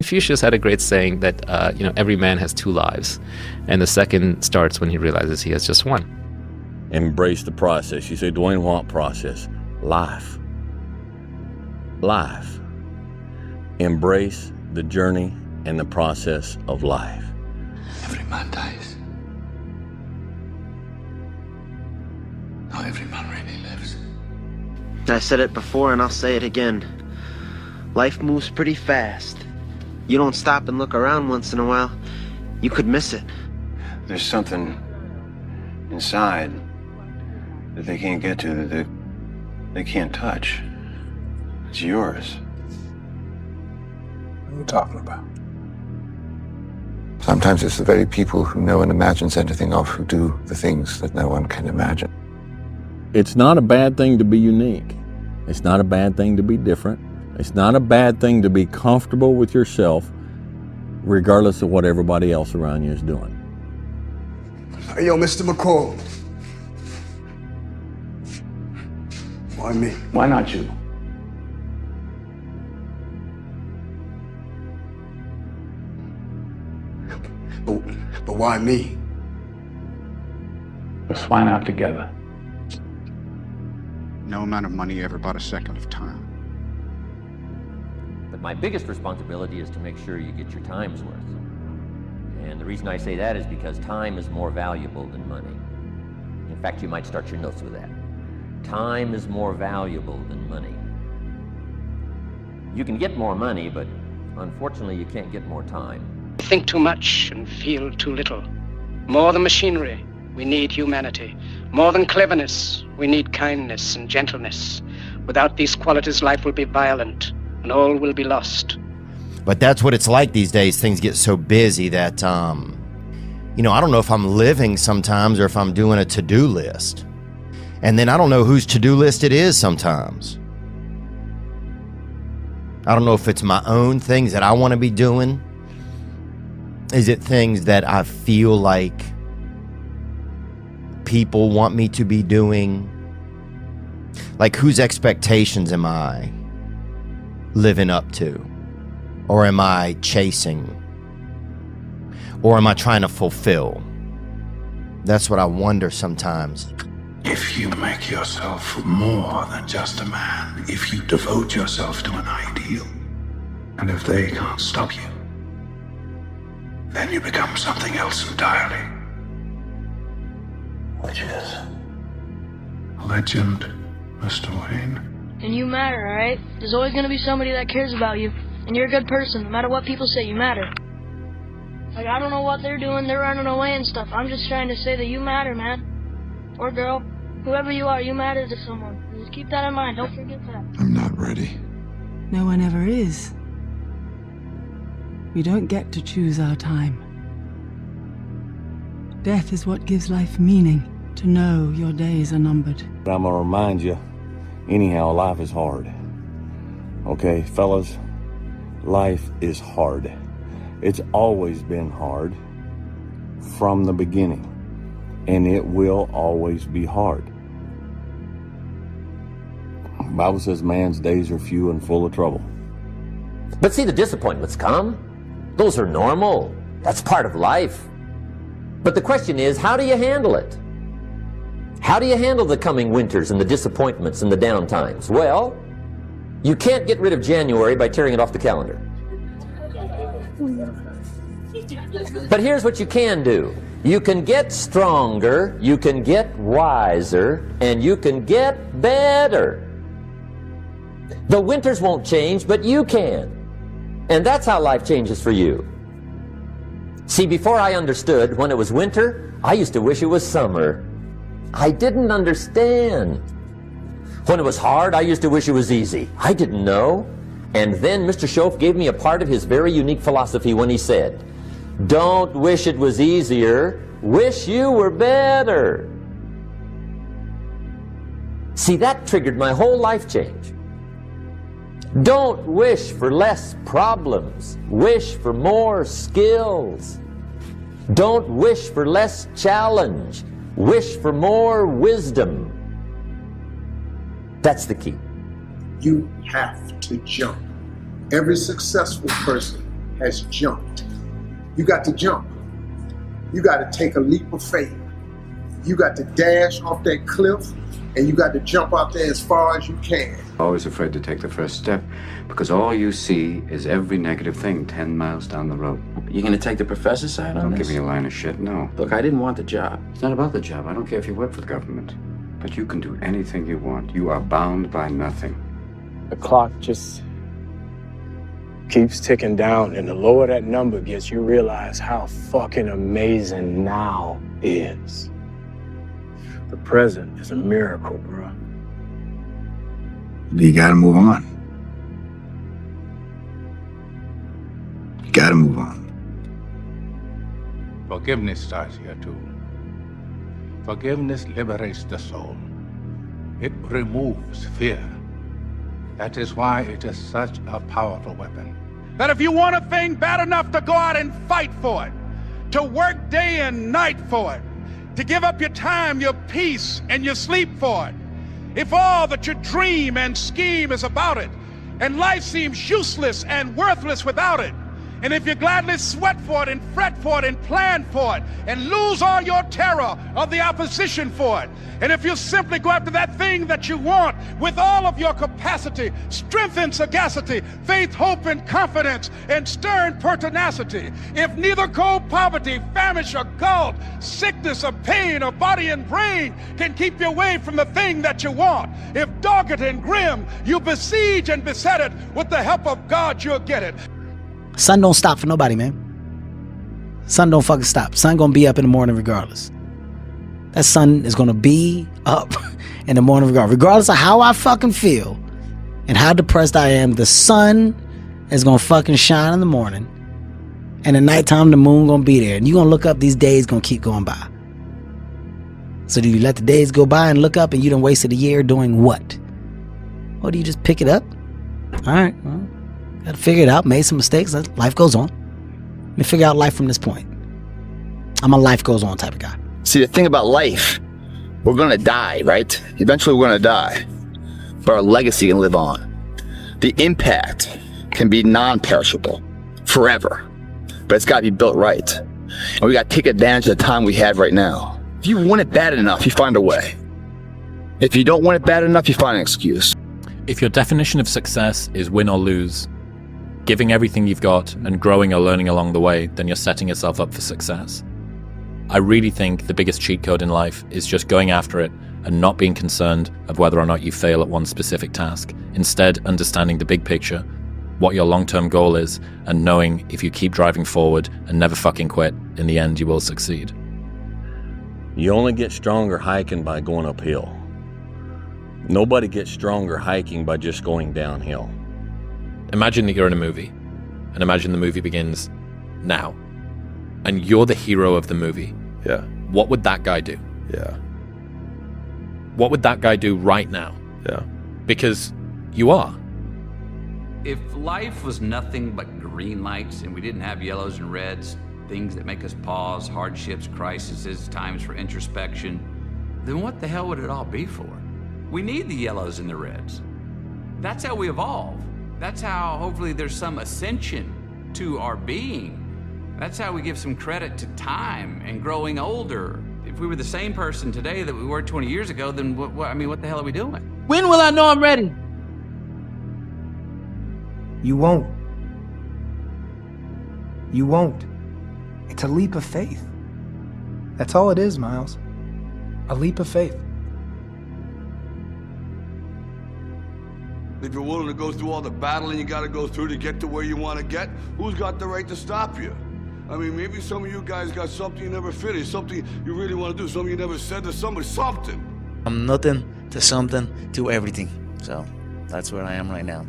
Confucius had a great saying that, every man has two lives, and the second starts when he realizes he has just one. Embrace the process. You say, Dwayne, what process? Life. Life. Embrace the journey and the process of life. Every man dies. Not every man really lives. I said it before and I'll say it again. Life moves pretty fast. You don't stop and look around once in a while, you could miss it. There's something inside that they can't get to, that they can't touch. It's yours. What are you talking about? Sometimes it's the very people who no one imagines anything of who do the things that no one can imagine. It's not a bad thing to be unique. It's not a bad thing to be different. It's not a bad thing to be comfortable with yourself, regardless of what everybody else around you is doing. Hey, yo, Mr. McCall. Why me? Why not you? But why me? Let's find out together. No amount of money ever bought a second of time. But my biggest responsibility is to make sure you get your time's worth. And the reason I say that is because time is more valuable than money. In fact, you might start your notes with that. Time is more valuable than money. You can get more money, but unfortunately you can't get more time. Think too much and feel too little. More than machinery, we need humanity. More than cleverness, we need kindness and gentleness. Without these qualities, life will be violent and all will be lost. But that's what it's like these days. Things get so busy that, I don't know if I'm living sometimes or if I'm doing a to-do list. And then I don't know whose to-do list it is sometimes. I don't know if it's my own things that I want to be doing. Is it things that I feel like people want me to be doing? Like, whose expectations am I living up to? Or am I chasing? Or am I trying to fulfill? That's what I wonder sometimes. If you make yourself more than just a man, if you devote yourself to an ideal, and if they can't stop you, then you become something else entirely. Which is? Legend, Mr. Wayne. And you matter, alright? There's always gonna be somebody that cares about you. And you're a good person, no matter what people say, you matter. Like, I don't know what they're doing, they're running away and stuff. I'm just trying to say that you matter, man. Or girl. Whoever you are, you matter to someone. Just keep that in mind, don't forget that. I'm not ready. No one ever is. We don't get to choose our time. Death is what gives life meaning, to know your days are numbered. But I'm gonna remind you, anyhow, life is hard. Okay, fellas, life is hard. It's always been hard from the beginning, and it will always be hard. The Bible says man's days are few and full of trouble. But see, the disappointments come. Those are normal. That's part of life. But the question is, how do you handle it? How do you handle the coming winters and the disappointments and the downtimes? Well, you can't get rid of January by tearing it off the calendar. But here's what you can do. You can get stronger, you can get wiser, and you can get better. The winters won't change, but you can. And that's how life changes for you. See, before I understood, when it was winter, I used to wish it was summer. I didn't understand. When it was hard, I used to wish it was easy. I didn't know. And then Mr. Schoaf gave me a part of his very unique philosophy when he said, "Don't wish it was easier, wish you were better." See, that triggered my whole life change. Don't wish for less problems, wish for more skills. Don't wish for less challenge, wish for more wisdom. That's the key. You have to jump. Every successful person has jumped. You got to jump. You got to take a leap of faith. You got to dash off that cliff, and you got to jump out there as far as you can. Always afraid to take the first step because all you see is every negative thing 10 miles down the road. You gonna take the professor's side on this? Don't give me a line of shit, no. Look, I didn't want the job. It's not about the job. I don't care if you work for the government. But you can do anything you want. You are bound by nothing. The clock just keeps ticking down, and the lower that number gets, you realize how fucking amazing now is. The present is a miracle, bro. You gotta move on. You gotta move on. Forgiveness starts here too. Forgiveness liberates the soul. It removes fear. That is why it is such a powerful weapon. That if you want a thing bad enough to go out and fight for it, to work day and night for it, to give up your time, your peace, and your sleep for it, if all that you dream and scheme is about it, and life seems useless and worthless without it, and if you gladly sweat for it and fret for it and plan for it and lose all your terror of the opposition for it, and if you simply go after that thing that you want with all of your capacity, strength and sagacity, faith, hope and confidence, and stern pertinacity, if neither cold poverty, famish or gulf, sickness or pain or body and brain can keep you away from the thing that you want, if dogged and grim you besiege and beset it, with the help of God you'll get it. Sun don't stop for nobody, man. Sun don't fucking stop. Sun gonna be up in the morning regardless. That sun is gonna be up in the morning regardless of how I fucking feel and how depressed I am. The sun is gonna fucking shine in the morning, and at nighttime the moon gonna be there, and you gonna look up, these days gonna keep going by. So do you let the days go by and look up and you done wasted a year doing what? Or do you just pick it up? All right, well, got to figure it out, made some mistakes, life goes on. Let me figure out life from this point. I'm a life goes on type of guy. See, the thing about life, we're gonna die, right? Eventually we're gonna die, but our legacy can live on. The impact can be non-perishable forever, but it's gotta be built right. And we gotta take advantage of the time we have right now. If you want it bad enough, you find a way. If you don't want it bad enough, you find an excuse. If your definition of success is win or lose, giving everything you've got and growing or learning along the way, then you're setting yourself up for success. I really think the biggest cheat code in life is just going after it and not being concerned of whether or not you fail at one specific task. Instead, understanding the big picture, what your long-term goal is, and knowing if you keep driving forward and never fucking quit, in the end you will succeed. You only get stronger hiking by going uphill. Nobody gets stronger hiking by just going downhill. Imagine that you're in a movie, and imagine the movie begins now, and you're the hero of the movie. Yeah. What would that guy do? Yeah. What would that guy do right now? Yeah. Because you are. If life was nothing but green lights and we didn't have yellows and reds, things that make us pause, hardships, crises, times for introspection, then what the hell would it all be for? We need the yellows and the reds. That's how we evolve. That's how hopefully there's some ascension to our being. That's how we give some credit to time and growing older. If we were the same person today that we were 20 years ago, then what the hell are we doing? When will I know I'm ready? You won't. You won't. It's a leap of faith. That's all it is, Miles. A leap of faith. If you're willing to go through all the battling you gotta go through to get to where you want to get, who's got the right to stop you? I mean, maybe some of you guys got something you never finished, something you really want to do, something you never said to somebody, something. I'm nothing to something to everything. So that's where I am right now.